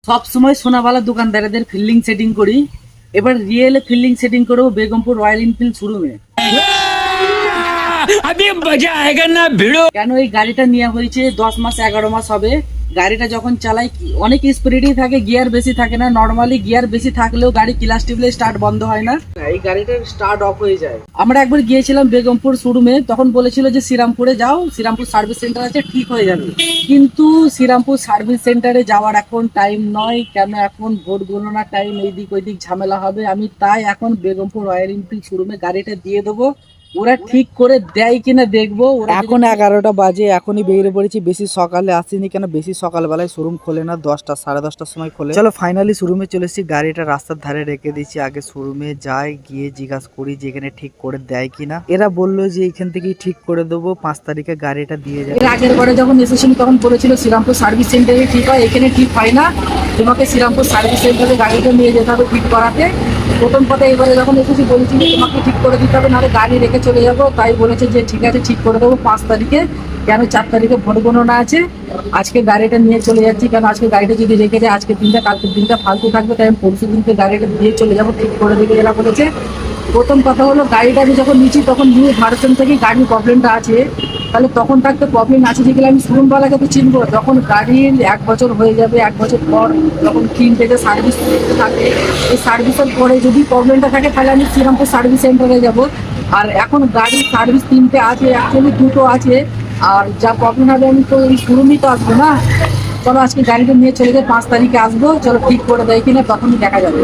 সব সময় সোনাওয়ালা দোকানদারদের ফিল্ডিং সেটিং করি, এবার রিয়েলে ফিল্ডিং সেটিং করবো বেগমপুর রয়্যাল এনফিল্ড শোরুমে। কেন এই গাড়িটা নেওয়া হয়েছে 10 মাস 11 মাস হবে। গাড়িটা যখন চালাই অনেক স্পিডেই থাকে, গিয়ার বেশি থাকে না। নর্মালি গিয়ার বেশি থাকলেও গাড়ি ক্লাচ টিপলে স্টার্ট বন্ধ হয় না, এই গাড়িটার স্টার্ট অফ হয়ে যায়। আমরা একবার গিয়েছিলাম বেগমপুর শোরুমে, তখন বলেছিল যে শ্রীরামপুরে যাও, শ্রীরামপুর সার্ভিস সেন্টার আছে, ঠিক হয়ে যাবে। কিন্তু শ্রীরামপুর সার্ভিস সেন্টারে যাওয়ার এখন টাইম নয়, কেন এখন ভোট গণনা টাইম, এইদিক ওইদিক ঝামেলা হবে। আমি তাই এখন বেগমপুর রয়্যাল এনফিল্ড শোরুমে গাড়িটা দিয়ে দেবো, ওরা ঠিক করে দেয় কিনা দেখবো। এখন 11টা বাজে, এখনই বেরিয়ে পড়েছি। বেশি সকালে আসিনি, কেন বেশি সকালবেলায় শোরুম খোলে না, 10টা 10:30টার সময় খোলে। চলো ফাইনালি শোরুমে চলে এসেছি, গাড়িটা রাস্তার ধারে রেখে দিচ্ছি। আগে শোরুমে যাই, গিয়ে জিজ্ঞাসা করি যে এখানে ঠিক করে দেয় কিনা। এরা বললো যে এখান থেকেই ঠিক করে দেবো, 5 তারিখে গাড়িটা দিয়ে যাবে। এর আগের বারে যখন এসেছিল তখন বলেছিল শ্রীরামপুর সার্ভিস সেন্টারে ঠিক হয়, এখানে ঠিক হয় না, তোমাকে শ্রীরামপুর সার্ভিস সেন্টারে গাড়িটা নিয়ে যেতে হবে ঠিক করাতে। প্রথম কথা এবারে যখন এসেছি বলেছি যে তোমাকে ঠিক করে দিতে হবে, নাহলে গাড়ি রেখে চলে যাবো। তাই বলেছে যে ঠিক আছে ঠিক করে দেবো 5 তারিখে, কেন 4 তারিখে ভোট গণনা আছে। আজকে গাড়িটা নিয়ে চলে যাচ্ছি, কেন আজকে গাড়িটা যদি রেখে যায় আজকে দিনটা কালকের দিনটা ফালতু থাকবে, তাই আমি পরশু দিনকে গাড়িটা দিয়ে চলে যাবো ঠিক করে দিকে এরা বলেছে। প্রথম কথা হলো গাড়িটা আমি যখন নিচ্ছি তখন নিউ ভার্সন থেকে গাড়ির প্রবলেমটা আছে, তাহলে তখন থাকতে প্রবলেম আছে যেগুলো আমি শোরুমওয়ালাকে তো চিনবো। যখন গাড়ির 1 বছর হয়ে যাবে, 1 বছর পর যখন কিনতে যে সার্ভিস থাকে, এই সার্ভিসের পরে যদি প্রবলেমটা থাকে তাহলে আমি শ্রীরামপুর সার্ভিস সেন্টারে যাব। আর এখন গাড়ির সার্ভিস 3টে আছে, অ্যাকচুয়ালি 2টো আছে, আর যা প্রবলেম হবে আমি তো এই শোরুমই তো আসবো না। চলো আজকে গাড়িটা নিয়ে চলে যাই, 5 তারিখে আসবো, চলো ঠিক করে দেয় কিনা তখনই দেখা যাবে।